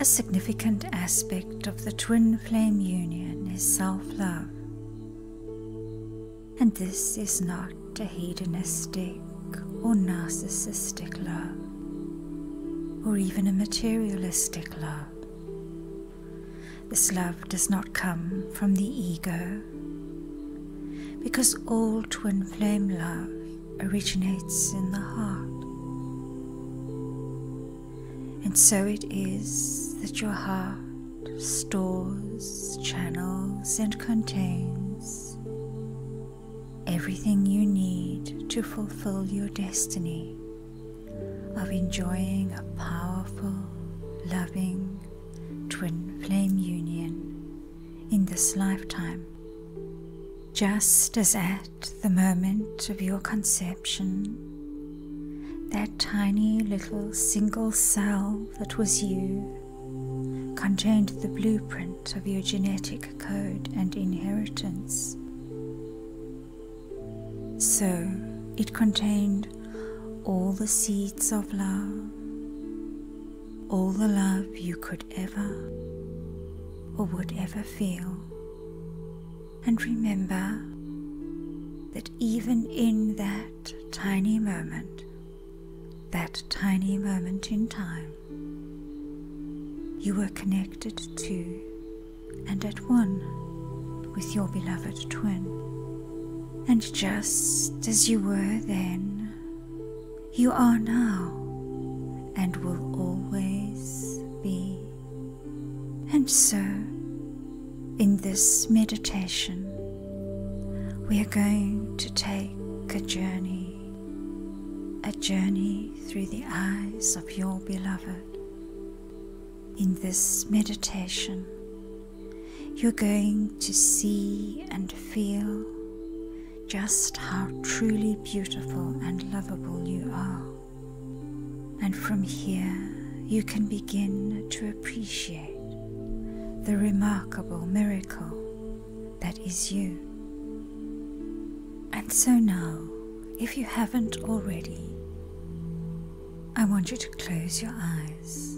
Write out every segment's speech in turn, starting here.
A significant aspect of the twin flame union is self-love. And this is not a hedonistic or narcissistic love, or even a materialistic love. This love does not come from the ego, because all twin flame love originates in the heart. And so it is that your heart stores, channels, and contains everything you need to fulfill your destiny of enjoying a powerful, loving, twin flame union in this lifetime. Just as at the moment of your conception, that tiny little single cell that was you contained the blueprint of your genetic code and inheritance. So it contained all the seeds of love, all the love you could ever or would ever feel. And remember that even in that tiny moment in time, you were connected to and at one with your beloved twin. And just as you were then, you are now and will always be. And so, in this meditation, we are going to take a journey through the eyes of your beloved. In this meditation, you're going to see and feel just how truly beautiful and lovable you are. And from here, you can begin to appreciate the remarkable miracle that is you. And so now, if you haven't already, I want you to close your eyes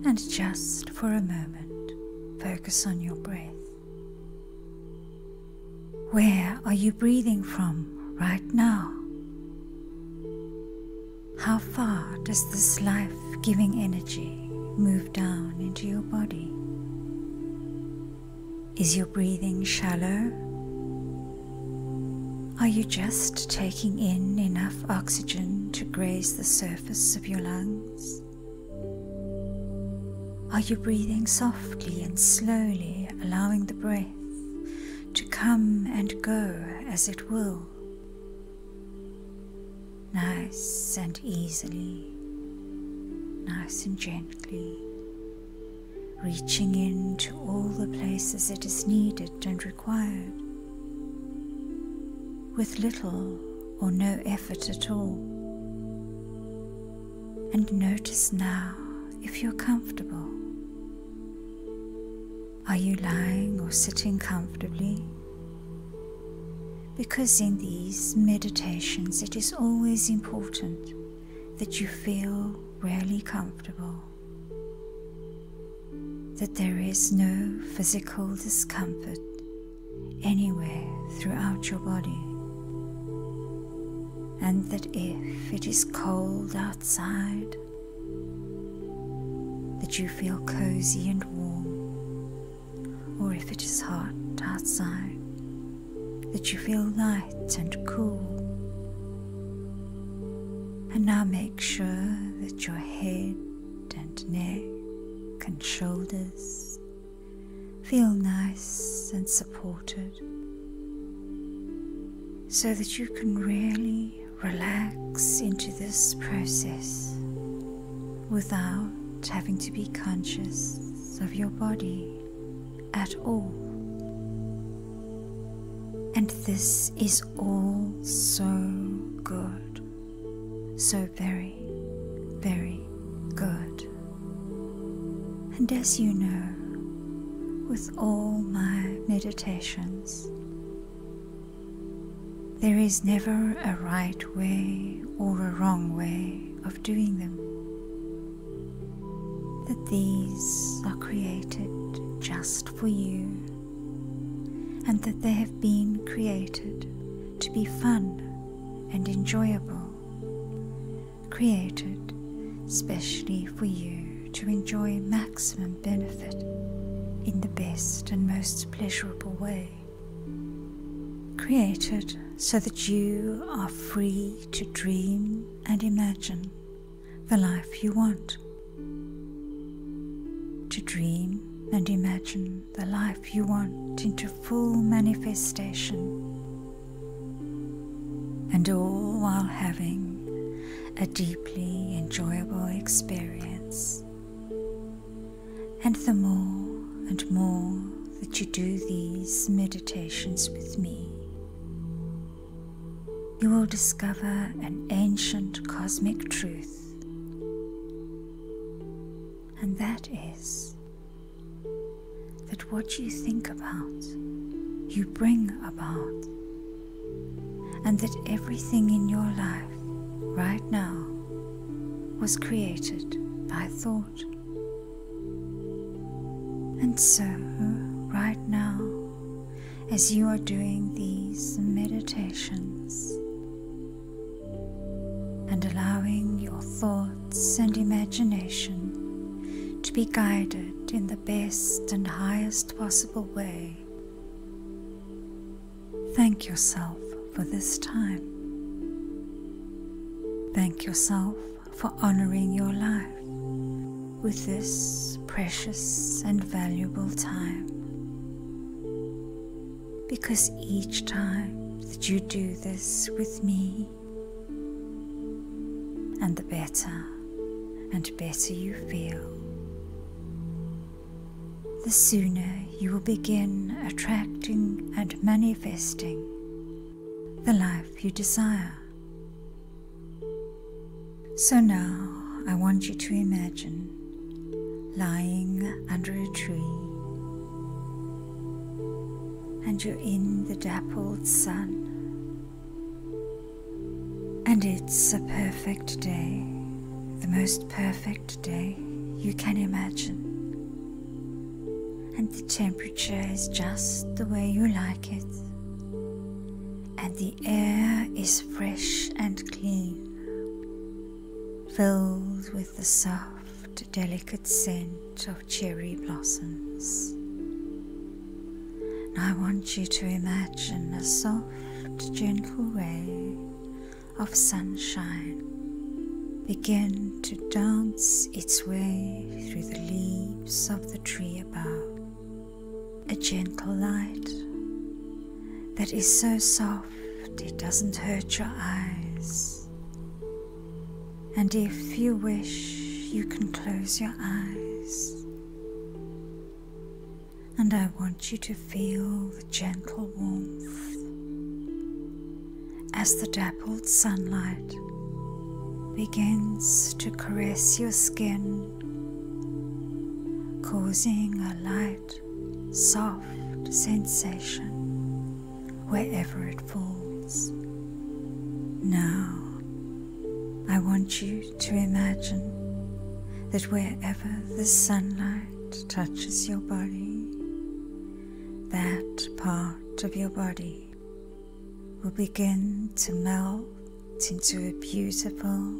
and just for a moment focus on your breath. Where are you breathing from right now? How far does this life-giving energy move down into your body? Is your breathing shallow? Are you just taking in enough oxygen to graze the surface of your lungs? Are you breathing softly and slowly, allowing the breath to come and go as it will? Nice and easily, nice and gently, reaching into all the places it is needed and required, with little or no effort at all. And notice now if you're comfortable. Are you lying or sitting comfortably? Because in these meditations it is always important that you feel really comfortable, that there is no physical discomfort anywhere throughout your body, and that if it is cold outside, that you feel cozy and warm, or if it is hot outside, that you feel light and cool. And now make sure that your head and neck and shoulders feel nice and supported, so that you can really relax into this process without having to be conscious of your body at all. And this is all so good, so very, very good. And as you know, with all my meditations, there is never a right way or a wrong way of doing them. that these are created just for you, and that they have been created to be fun and enjoyable, created specially for you to enjoy maximum benefit in the best and most pleasurable way, created so that you are free to dream and imagine the life you want, to dream and imagine the life you want into full manifestation, and all while having a deeply enjoyable experience. And the more and more that you do these meditations with me, you will discover an ancient cosmic truth, and that is that what you think about, you bring about, and that everything in your life right now was created by thought. And so, right now, as you are doing these meditations and allowing your thoughts and imagination to be guided in the best and highest possible way, thank yourself for this time. Thank yourself for honoring your life with this precious and valuable time, because each time that you do this with me, and the better and better you feel, the sooner you will begin attracting and manifesting the life you desire. So now I want you to imagine lying under a tree, and you're in the dappled sun, and it's a perfect day, the most perfect day you can imagine, and the temperature is just the way you like it, and the air is fresh and clean, filled with the soft, delicate scent of cherry blossoms. Now I want you to imagine a soft, gentle ray of sunshine begin to dance its way through the leaves of the tree above. A gentle light that is so soft it doesn't hurt your eyes. And if you wish, you can close your eyes. And I want you to feel the gentle warmth as the dappled sunlight begins to caress your skin, causing a light, soft sensation wherever it falls. Now, I want you to imagine that wherever the sunlight touches your body, that part of your body will begin to melt into a beautiful,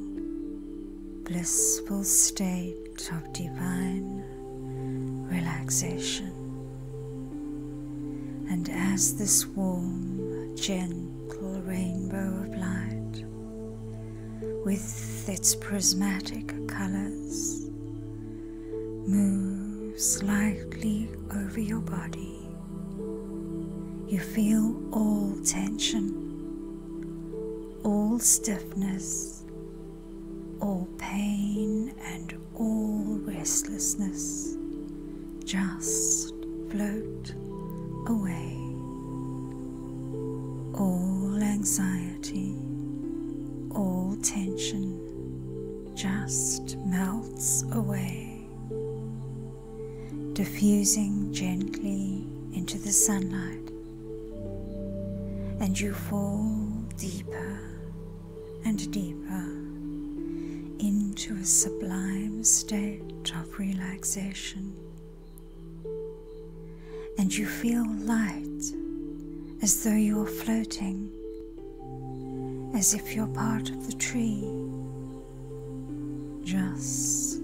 blissful state of divine relaxation. And as this warm, gentle rainbow of light, with its prismatic colors, moves lightly over your body, you feel all tension, all stiffness, all pain and all restlessness just float away. All anxiety, all tension just melts away, diffusing gently into the sunlight, and you fall deeper and deeper into a sublime state of relaxation, and you feel light, as though you're floating, as if you're part of the tree, just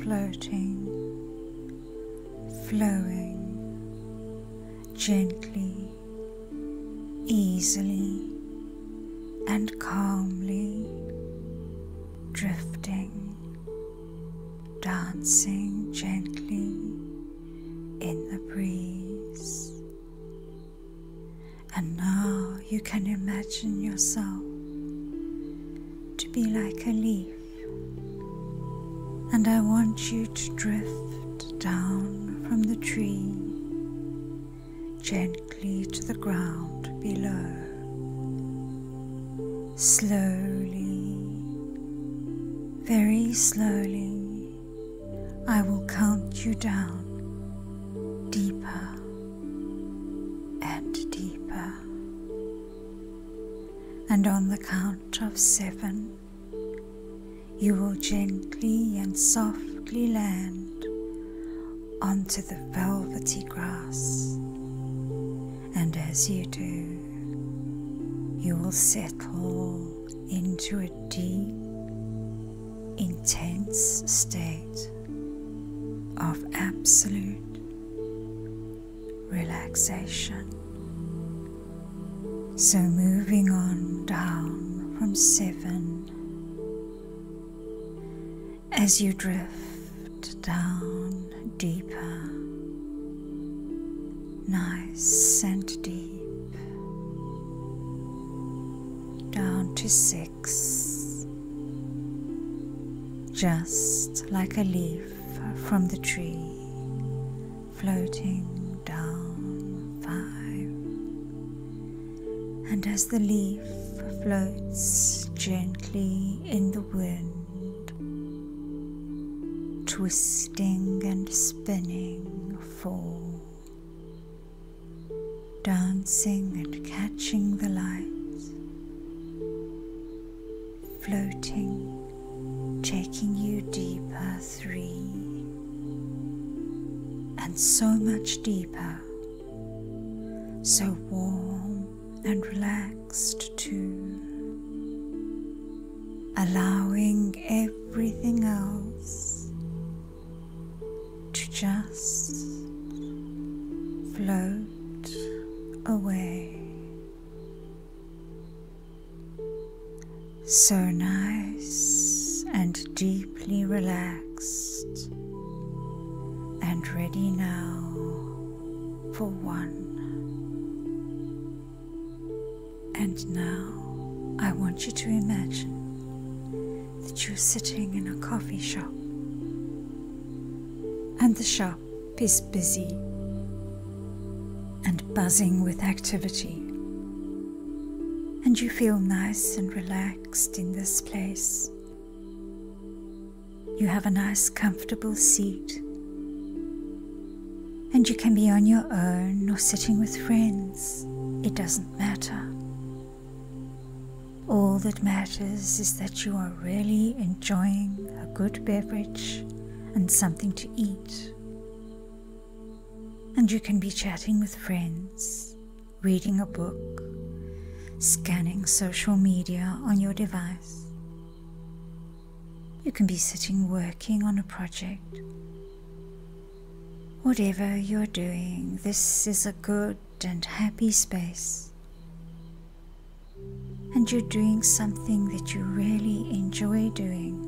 floating, flowing, gently, easily, and calmly, drifting, dancing gently in the breeze. And now you can imagine yourself to be like a leaf, and I want you to drift down from the tree gently to the ground below. Slowly, very slowly, I will count you down deeper and deeper, and on the count of 7, you will gently and softly land onto the velvety grass, and as you do, you will settle into a deep, intense state of absolute relaxation. So moving on down from 7, as you drift down deeper, nice and deep, down to 6, just like a leaf from the tree, floating down 5, and as the leaf floats gently in the wind, twisting and spinning 4, dancing and catching the light, floating, taking you deeper 3, and so much deeper, so warm and relaxed too, allowing everything else to just float away. So nice and deeply relaxed, and ready now for 1. And now I want you to imagine that you're sitting in a coffee shop, and the shop is busy and buzzing with activity, and you feel nice and relaxed in this place. You have a nice comfortable seat, and you can be on your own or sitting with friends. It doesn't matter. All that matters is that you are really enjoying a good beverage and something to eat. And you can be chatting with friends, reading a book, scanning social media on your device. You can be sitting working on a project. Whatever you're doing, this is a good and happy space. And you're doing something that you really enjoy doing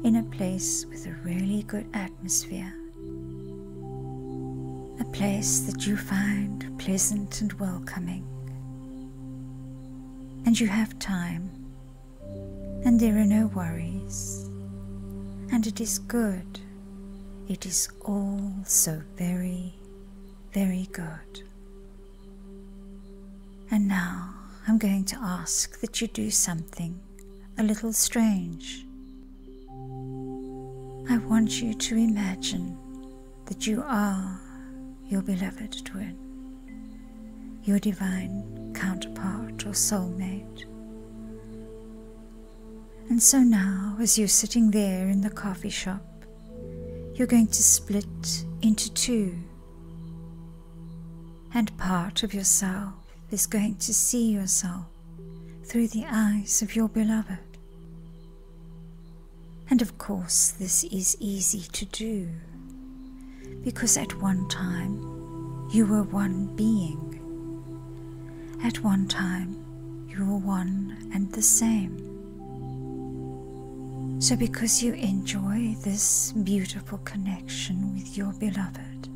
in a place with a really good atmosphere. A place that you find pleasant and welcoming. And you have time, and there are no worries, and it is good. It is all so very, very good. And now I'm going to ask that you do something a little strange. I want you to imagine that you are your beloved twin, your divine counterpart or soulmate. And so now, as you're sitting there in the coffee shop, you're going to split into two. And part of yourself is going to see yourself through the eyes of your beloved. And of course, this is easy to do, because at one time you were one being. At one time you were one and the same. So because you enjoy this beautiful connection with your beloved,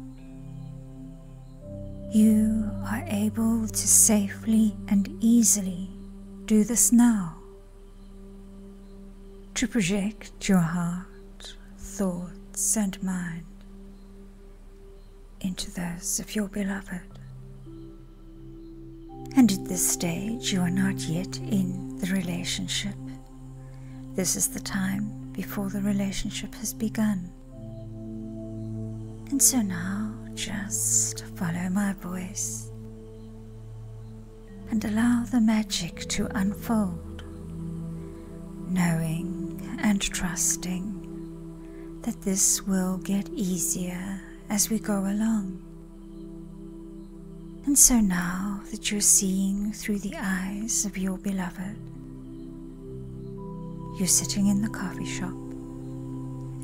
you are able to safely and easily do this now, to project your heart, thoughts and mind into those of your beloved. And at this stage you are not yet in the relationship. This is the time before the relationship has begun. And so now just follow my voice and allow the magic to unfold, knowing and trusting that this will get easier as we go along. And so now that you're seeing through the eyes of your beloved, you're sitting in the coffee shop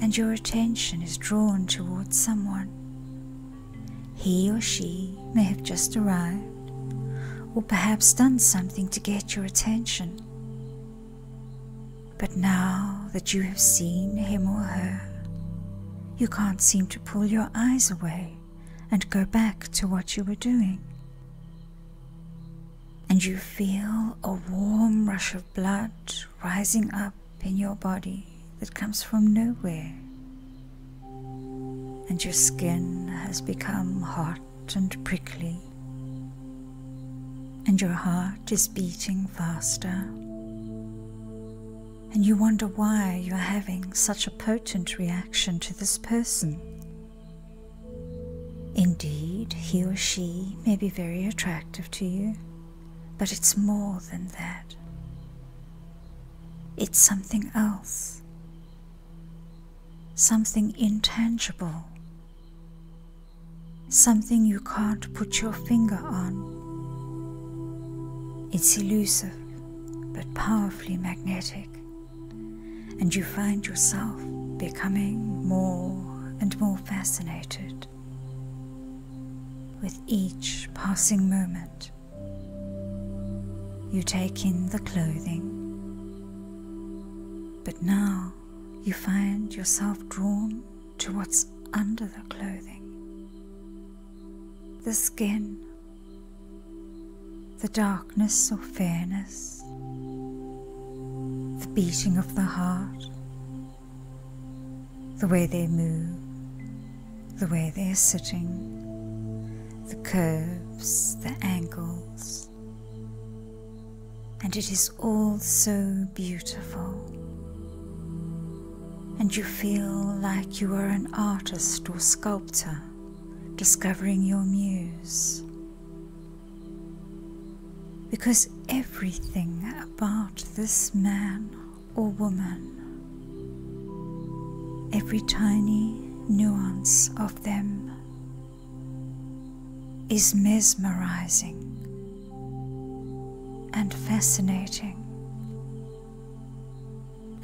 and your attention is drawn towards someone. He or she may have just arrived, or perhaps done something to get your attention. But now that you have seen him or her, you can't seem to pull your eyes away and go back to what you were doing. And you feel a warm rush of blood rising up in your body that comes from nowhere. And your skin has become hot and prickly. And your heart is beating faster. And you wonder why you're having such a potent reaction to this person. Indeed, he or she may be very attractive to you, but it's more than that. It's something else, something intangible, something you can't put your finger on. It's elusive, but powerfully magnetic, and you find yourself becoming more and more fascinated with each passing moment. You take in the clothing, but now you find yourself drawn to what's under the clothing. The skin, the darkness or fairness, the beating of the heart, the way they move, the way they're sitting, the curves, the angles, and it is all so beautiful. And you feel like you are an artist or sculptor discovering your muse. Because everything about this man or woman, every tiny nuance of them, is mesmerizing and fascinating.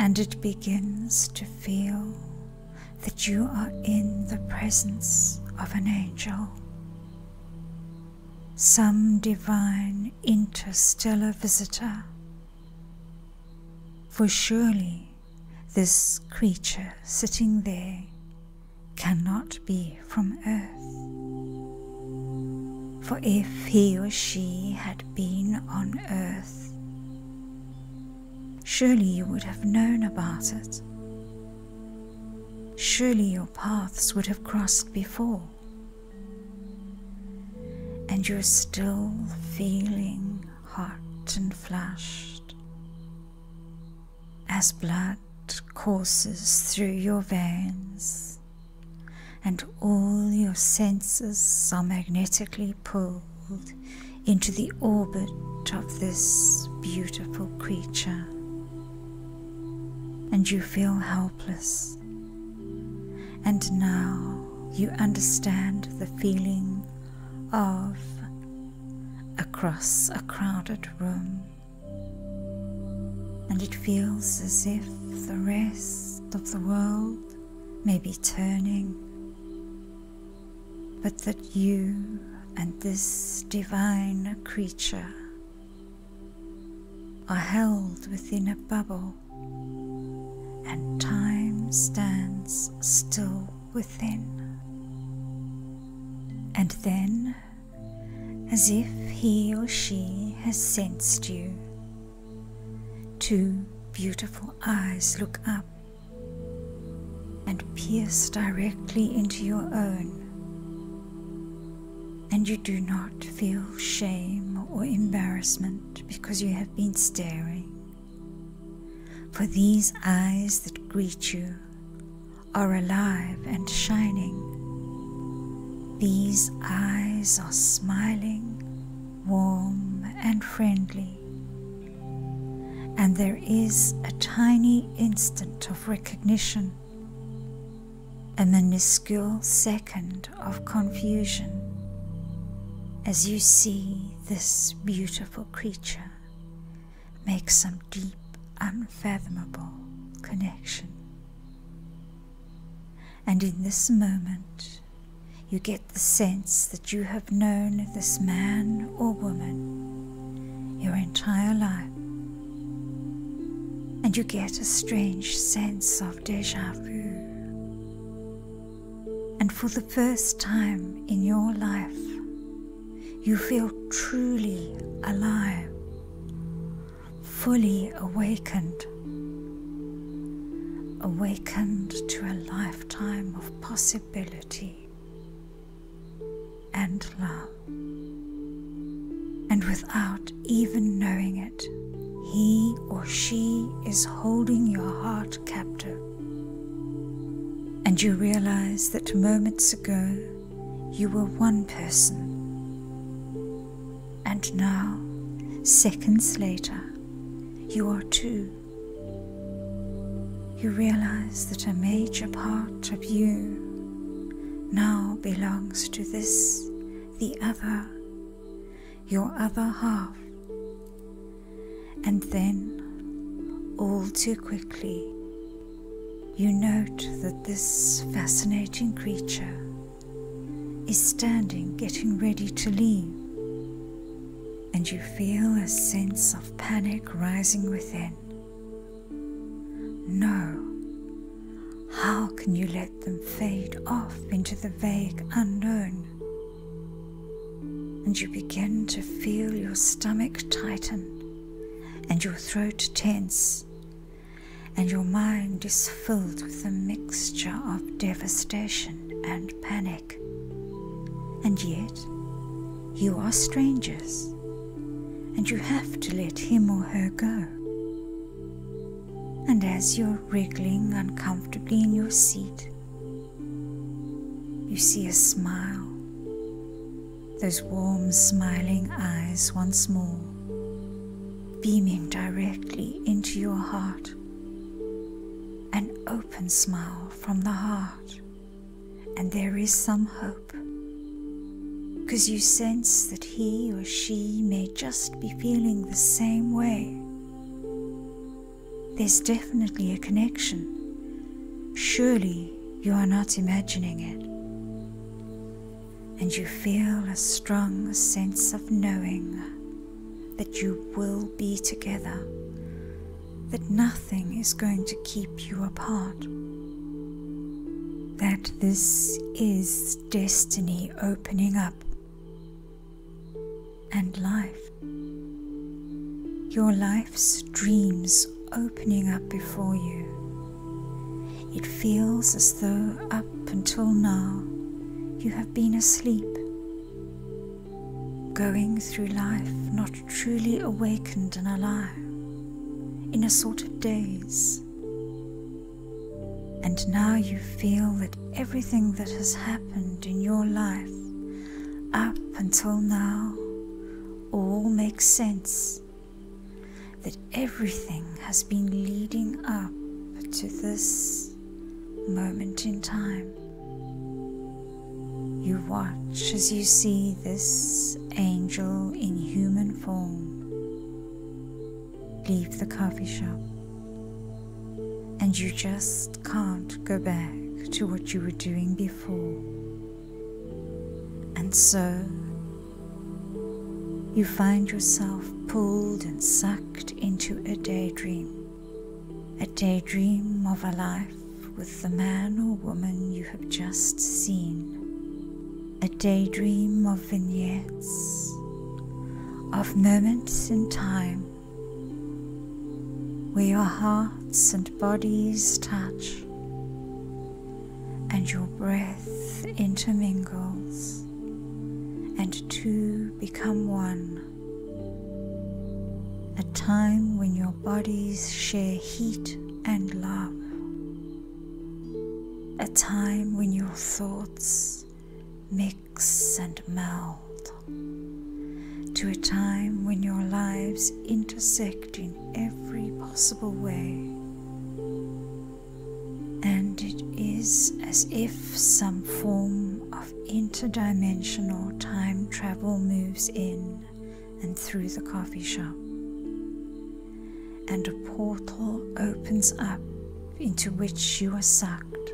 And it begins to feel that you are in the presence of an angel, some divine interstellar visitor. For surely this creature sitting there cannot be from earth. For if he or she had been on earth, surely you would have known about it. Surely your paths would have crossed before. And you're still feeling hot and flushed as blood courses through your veins, and all your senses are magnetically pulled into the orbit of this beautiful creature. and you feel helpless. And now you understand the feeling of across a crowded room, and it feels as if the rest of the world may be turning, but that you and this divine creature are held within a bubble, and time stands still within. And then, as if he or she has sensed you, two beautiful eyes look up and pierce directly into your own, and you do not feel shame or embarrassment because you have been staring. For these eyes that greet you are alive and shining. These eyes are smiling, warm and friendly, and there is a tiny instant of recognition, a minuscule second of confusion, as you see this beautiful creature make some deep, unfathomable connection. And in this moment, you get the sense that you have known this man or woman your entire life, and you get a strange sense of déjà vu. And for the first time in your life, you feel truly alive, fully awakened to a lifetime of possibility and love. And without even knowing it, he or she is holding your heart captive. And you realize that moments ago you were one person, and now, seconds later, you are two. You realize that a major part of you now belongs to this, the other, your other half. And then, all too quickly, you note that this fascinating creature is standing, getting ready to leave, and you feel a sense of panic rising within. No, how can you let them fade off into the vague unknown? And you begin to feel your stomach tighten and your throat tense, and your mind is filled with a mixture of devastation and panic. And yet, you are strangers, and you have to let him or her go. And as you're wriggling uncomfortably in your seat, you see a smile, those warm smiling eyes once more, beaming directly into your heart, an open smile from the heart. And there is some hope, because you sense that he or she may just be feeling the same way. There's definitely a connection. Surely you are not imagining it. And you feel a strong sense of knowing that you will be together, that nothing is going to keep you apart, that this is destiny opening up, and life, your life's dreams opening up before you. It feels as though up until now you have been asleep, going through life not truly awakened and alive, in a sort of daze. And now you feel that everything that has happened in your life up until now all makes sense, that everything has been leading up to this moment in time. You watch as you see this angel in human form leave the coffee shop, and you just can't go back to what you were doing before. And so you find yourself pulled and sucked into a daydream of a life with the man or woman you have just seen, a daydream of vignettes, of moments in time where your hearts and bodies touch and your breath intermingles and two become one. A time when your bodies share heat and love. A time when your thoughts mix and meld. To a time when your lives intersect in every possible way. And it is as if some form of interdimensional time travel moves in and through the coffee shop, and a portal opens up into which you are sucked,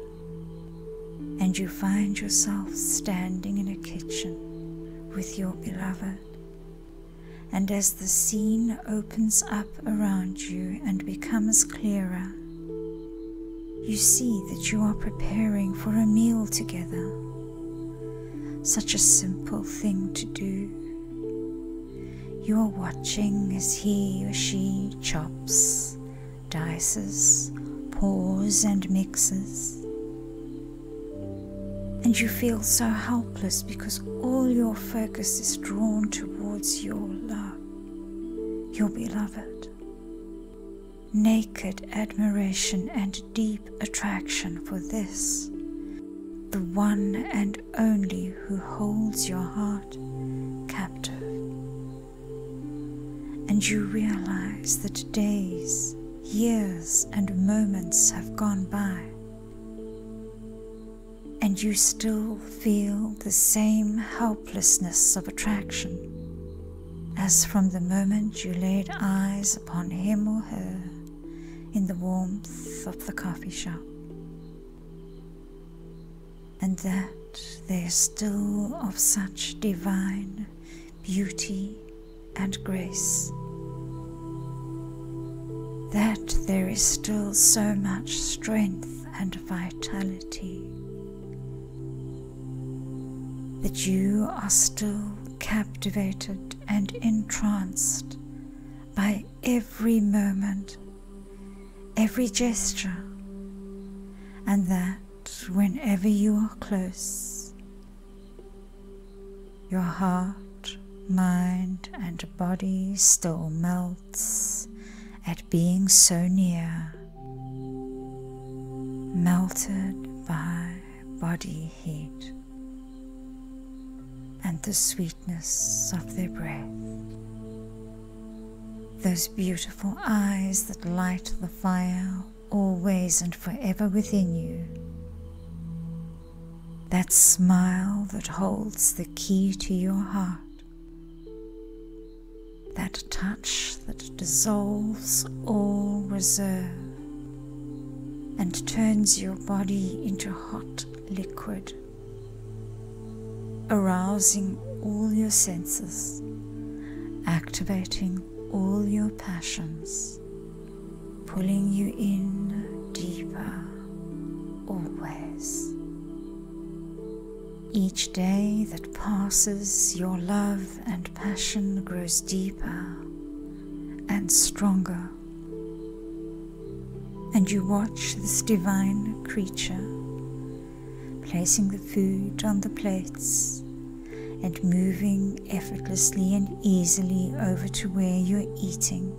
and you find yourself standing in a kitchen with your beloved. And as the scene opens up around you and becomes clearer, you see that you are preparing for a meal together. Such a simple thing to do. You are watching as he or she chops, dices, pours and mixes. And you feel so helpless because all your focus is drawn towards your love, your beloved. Naked admiration and deep attraction for this, the one and only who holds your heart captive. And you realize that days, years, and moments have gone by, and you still feel the same helplessness of attraction as from the moment you laid eyes upon him or her in the warmth of the coffee shop. And that they are still of such divine beauty and grace, that there is still so much strength and vitality, that you are still captivated and entranced by every moment, every gesture, and that whenever you are close, your heart, mind, and body still melts at being so near, melted by body heat and the sweetness of their breath. Those beautiful eyes that light the fire always and forever within you. That smile that holds the key to your heart. That touch that dissolves all reserve and turns your body into hot liquid, arousing all your senses, activating all your passions, pulling you in deeper always. Each day that passes, your love and passion grows deeper and stronger, and you watch this divine creature placing the food on the plates and moving effortlessly and easily over to where you're eating.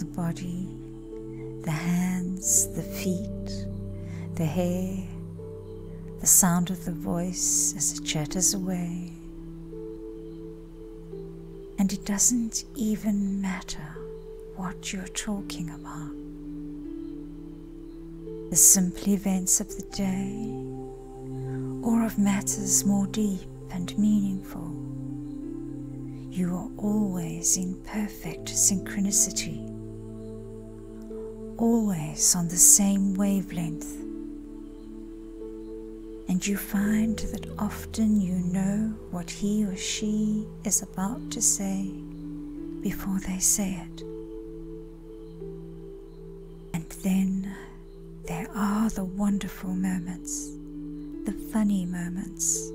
The body, the hands, the feet, the hair, the sound of the voice as it chatters away. And it doesn't even matter what you're talking about. the simple events of the day, or of matters more deep and meaningful. You are always in perfect synchronicity, always on the same wavelength, and you find that often you know what he or she is about to say before they say it. And then there are the wonderful moments, the funny moments,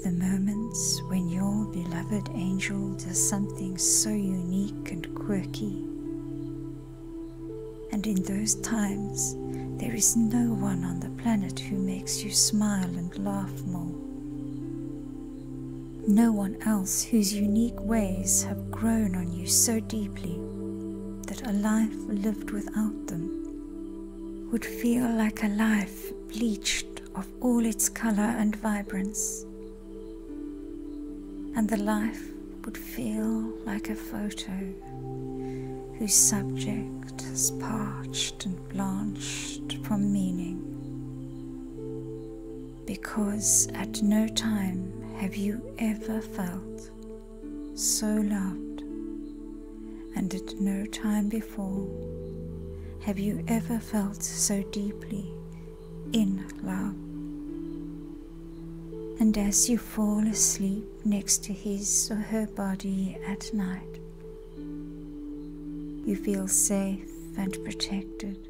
the moments when your beloved angel does something so unique and quirky. And in those times, there is no one on the planet who makes you smile and laugh more. No one else whose unique ways have grown on you so deeply that a life lived without them would feel like a life bleached of all its color and vibrance. And the life would feel like a photo whose subject has parched and blanched from meaning, because at no time have you ever felt so loved, and at no time before have you ever felt so deeply in love. And as you fall asleep next to his or her body at night, you feel safe and protected,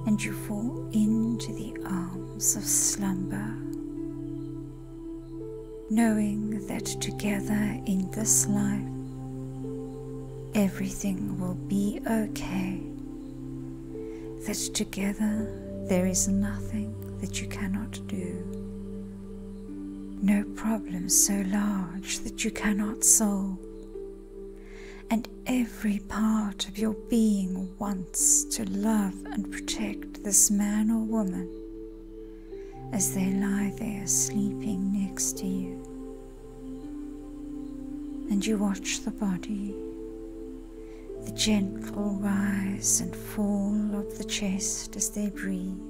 and you fall into the arms of slumber, knowing that together in this life everything will be okay, that together there is nothing that you cannot do, no problem so large that you cannot solve, and every part of your being wants to love and protect this man or woman as they lie there sleeping next to you. And you watch the body, the gentle rise and fall of the chest as they breathe,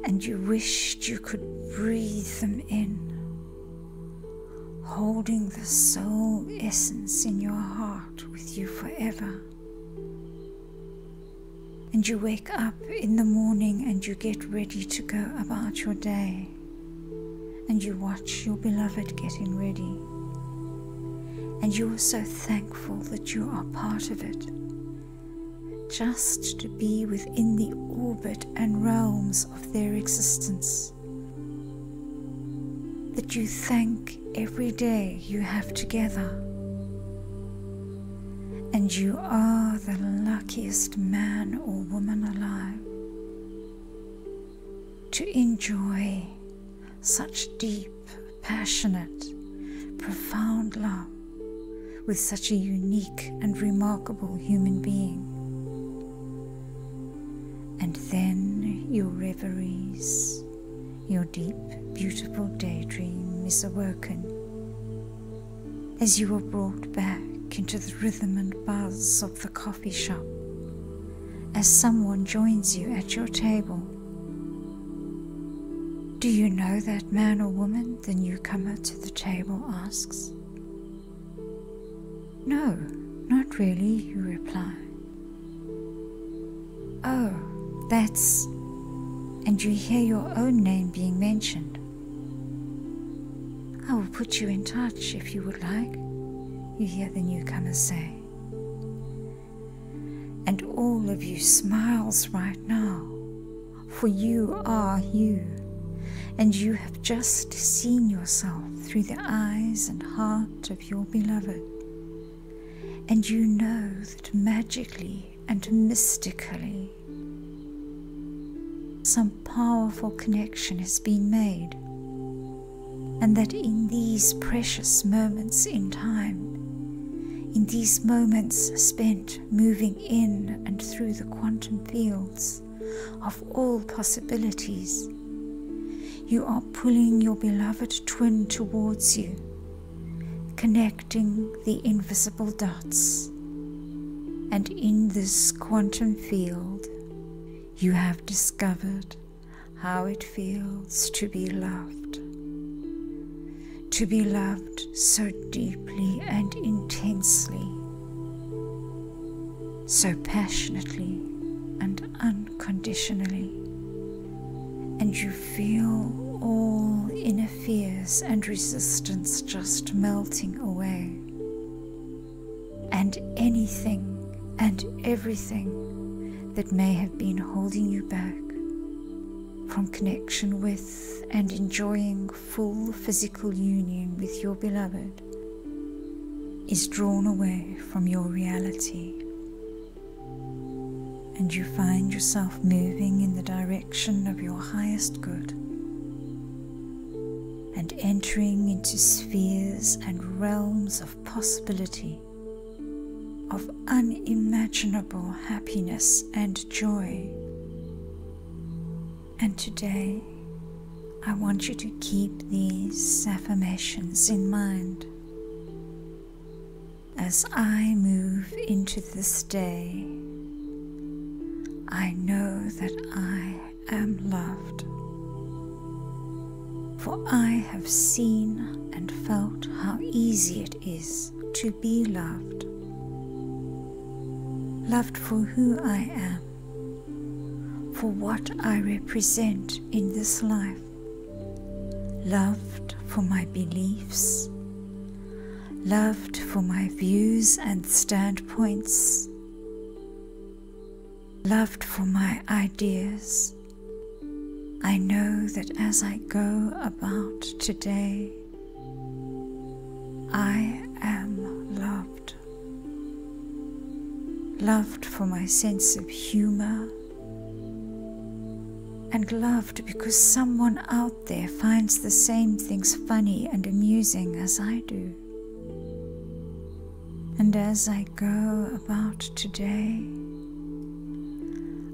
and you wished you could breathe them in, holding the soul essence in your heart with you forever. And you wake up in the morning and you get ready to go about your day, and you watch your beloved getting ready, and you are so thankful that you are part of it, just to be within the orbit and realms of their existence, that you thank every day you have together. And you are the luckiest man or woman alive to enjoy such deep, passionate, profound love with such a unique and remarkable human being. And then your reveries, your deep, beautiful daydream is awoken as you are brought back into the rhythm and buzz of the coffee shop, as someone joins you at your table. Do you know that man or woman? The newcomer to the table asks. No, not really, you reply. Oh, that's... and you hear your own name being mentioned. I will put you in touch if you would like, you hear the newcomer say. And all of you smiles right now, for you are you, and you have just seen yourself through the eyes and heart of your beloved. And you know that magically and mystically some powerful connection has been made, and that in these precious moments in time, in these moments spent moving in and through the quantum fields of all possibilities, you are pulling your beloved twin towards you, connecting the invisible dots, And in this quantum field, you have discovered how it feels to be loved. To be loved so deeply and intensely, so passionately and unconditionally. And you feel all inner fears and resistance just melting away. And anything and everything that may have been holding you back from connection with and enjoying full physical union with your beloved is drawn away from your reality. And you find yourself moving in the direction of your highest good and entering into spheres and realms of possibility, of unimaginable happiness and joy. And today, I want you to keep these affirmations in mind. As I move into this day, I know that I am loved, for I have seen and felt how easy it is to be loved. Loved for who I am, for what I represent in this life. Loved for my beliefs, loved for my views and standpoints, loved for my ideas. I know that as I go about today, I am loved. Loved for my sense of humor, and loved because someone out there finds the same things funny and amusing as I do. And as I go about today,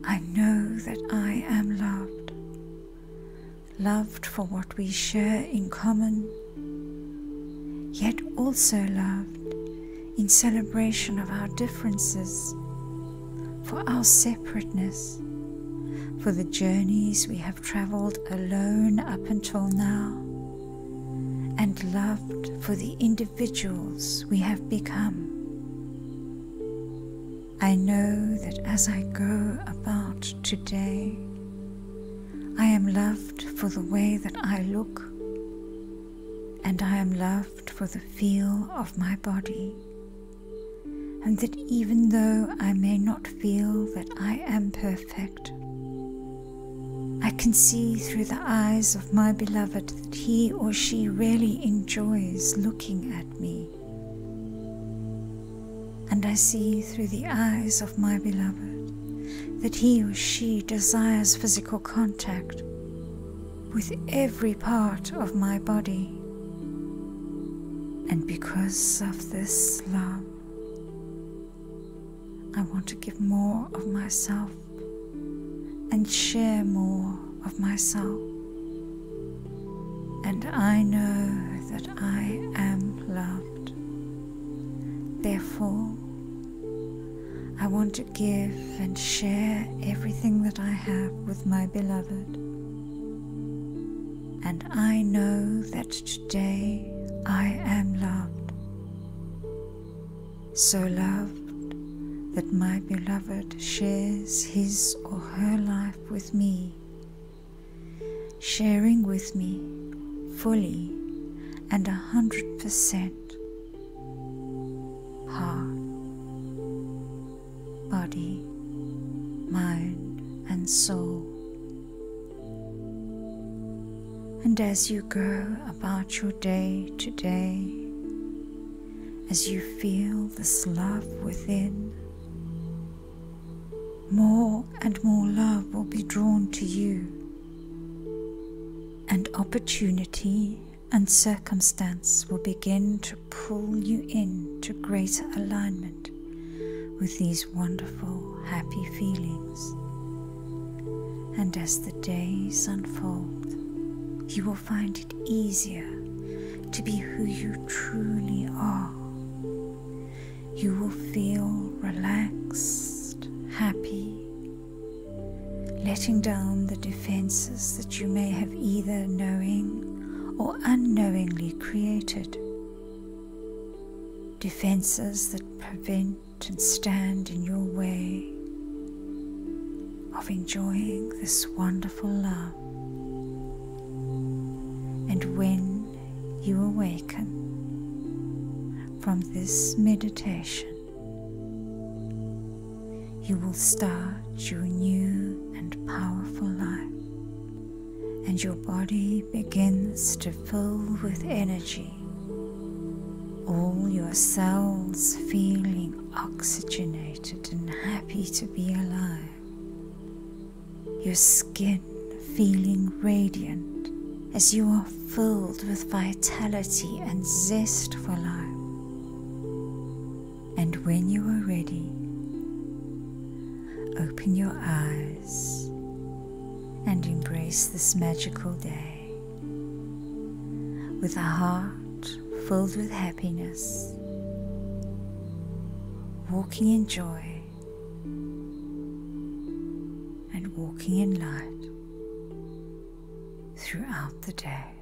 I know that I am loved. Loved for what we share in common, yet also loved in celebration of our differences, for our separateness, for the journeys we have traveled alone up until now, and loved for the individuals we have become. I know that as I go about today, I am loved for the way that I look, and I am loved for the feel of my body, and that even though I may not feel that I am perfect, I can see through the eyes of my beloved that he or she really enjoys looking at me. And I see through the eyes of my beloved that he or she desires physical contact with every part of my body. And because of this love, I want to give more of myself and share more of myself. And I know that I am loved. Therefore, I want to give and share everything that I have with my beloved. And I know that today I am loved. So loved that my beloved shares his or her life with me, sharing with me fully and 100% heart, body, mind and soul. And as you go about your day today, as you feel this love within, more and more love will be drawn to you, and opportunity and circumstance will begin to pull you into greater alignment with these wonderful, happy feelings. And as the days unfold, you will find it easier to be who you truly are. You will feel relaxed shutting down the defenses that you may have either knowing or unknowingly created. Defenses that prevent and stand in your way of enjoying this wonderful love. And when you awaken from this meditation, you will start your new and powerful life, and your body begins to fill with energy, all your cells feeling oxygenated and happy to be alive, your skin feeling radiant as you are filled with vitality and zest for life. And when you are ready, open your eyes and embrace this magical day with a heart filled with happiness, walking in joy and walking in light throughout the day.